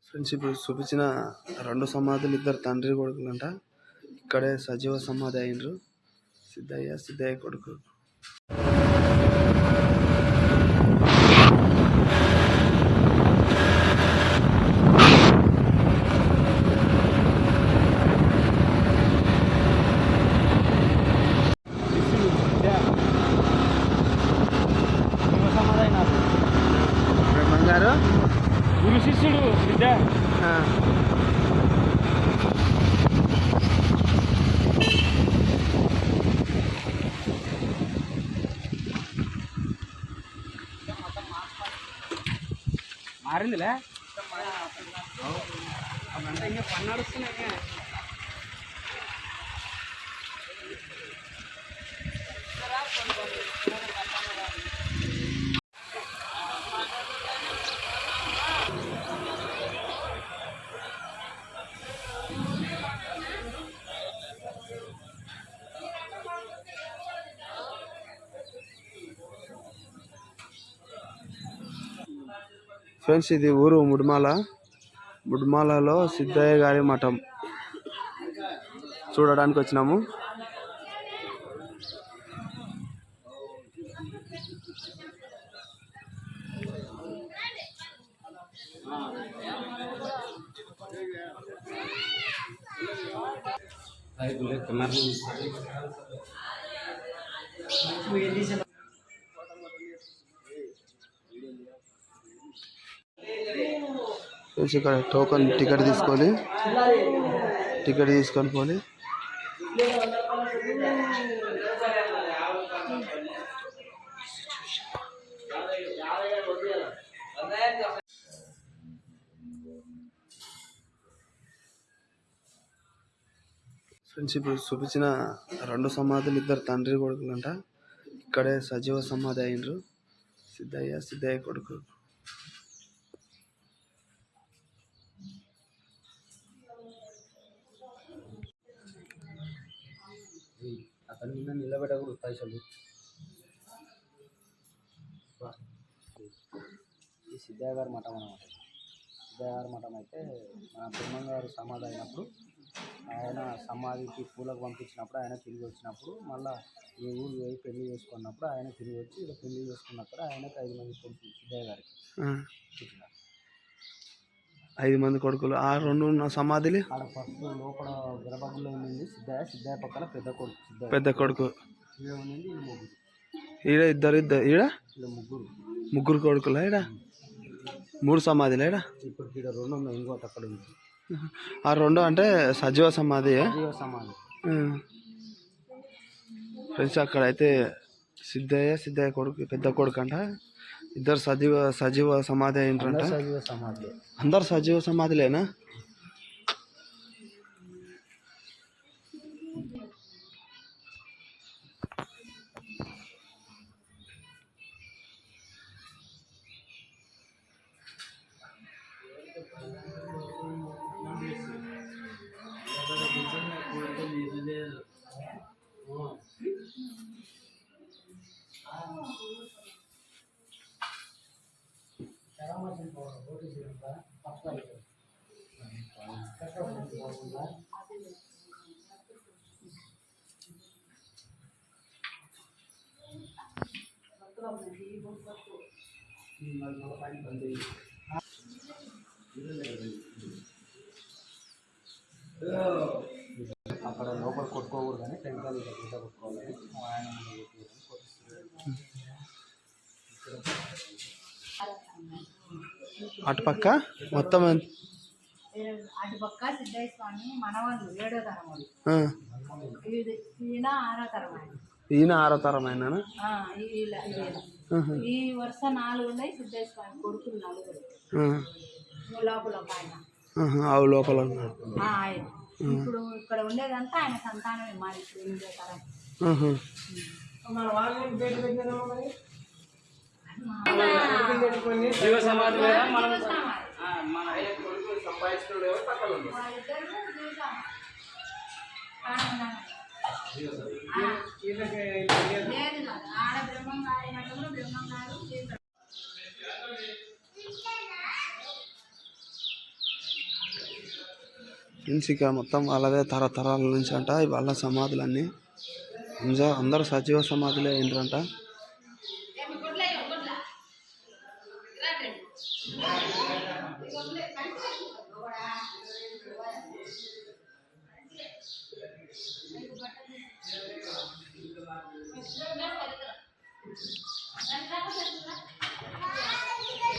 Friends ఇప్పుడు చూపించిన రెండు సమాధులు ఇద్దరు తండ్రి కొడుకులంట. ఇక్కడే సజీవ సమాధి అయినరు సిద్ధయ్య కొడుకు. బ్రహ్మంగారు గురు శిష్యుడు బిడ్డ. మారిందిలే అవంతా ఇంకా పని నడుస్తున్నాయి. ఫ్రెండ్స్ ఇది ఊరు ముడ్మాలలో సిద్ధయ్య గారి మఠం చూడడానికి వచ్చినాము. ఇక్కడ టోకన్ టికెట్ తీసుకొని పోలి. ఫ్రెండ్స్ ఇప్పుడు చూపించిన రెండు సమాధులు ఇద్దరు తండ్రి కొడుకులంట. ఇక్కడే సజీవ సమాధి అయినరు సిద్ధయ్య కొడుకు. అతను నిన్న నిలబెట్టకూడదు పైసలు. ఈ సిద్ధయ్య గారి మఠం అన్నమాట. సిద్ధయ్య గారి మఠం అయితే మన బ్రహ్మంగారు సమాధి అయినప్పుడు ఆయన సమాధికి పూలకు పంపించినప్పుడు ఆయన తిరిగి వచ్చినప్పుడు మళ్ళీ ఈ ఊరు పోయి పెళ్లి చేసుకున్నప్పుడు ఆయన తిరిగి వచ్చి ఇలా పెళ్లి చేసుకున్నప్పుడు ఆయనకు 5 మంది కొడుకులు సిద్ధయ్య గారికి 5 మంది కొడుకులు. ఆ రెండు ఉన్న సమాధిని ఆడ ఫస్ట్ లోపల గర్భగుడిలో ఉంది సిద్ధయ్య పక్కన పెద్ద కొడుకు ఈడ ఉంది. ఈడ ముగ్గురు. ఈడ ఇద్దరు ఈడ ముగ్గురు కొడుకులా? ఈడ 3 సమాధిలా? ఈడ ఇప్పుడు ఈడ 2 ఉన్నాయి. ఇంకోటి అక్కడ ఉంది. ఆ 2 అంటే సజీవ సమాధి. ఫ్రెండ్స్ అక్కడైతే సిద్ధయ్య కొడుకు పెద్ద కొడుకు అంట. ఇద్దరు సజీవ సమాధి అయినరంట. అందరు సజీవ సమాధిలేనా? అక్కడ లోపల కొట్టుకోకూడదు కానీ టెంకాయలు కొట్టుకోవాలి. ఆయన అటుపక్క మొత్తం అటుపక్క సిద్ధయ్య స్వామి మనవాళ్ళు 7వ తరం వాళ్ళు. ఈయన 6వ తరం ఆయన. ఈయన 6వ తరం ఆయన. ఈ వరుస 4 ఉన్నాయి. సిద్ధయ్య స్వామి కొడుకులు 4 లోపల ఆయన లోపల ఆయన. ఇప్పుడు ఇక్కడ ఉండేదంతా ఆయన సంతానమే. మా ఇప్పుడు 8వ తరం. జీవ సమాధి ఆడ బ్రహ్మంగారు ఇంకా మొత్తం వాళ్ళదే తరతరాల నుంచి అంట వాళ్ళ సమాధులన్నీ అందరూ సజీవ సమాధులే ఏంటంట.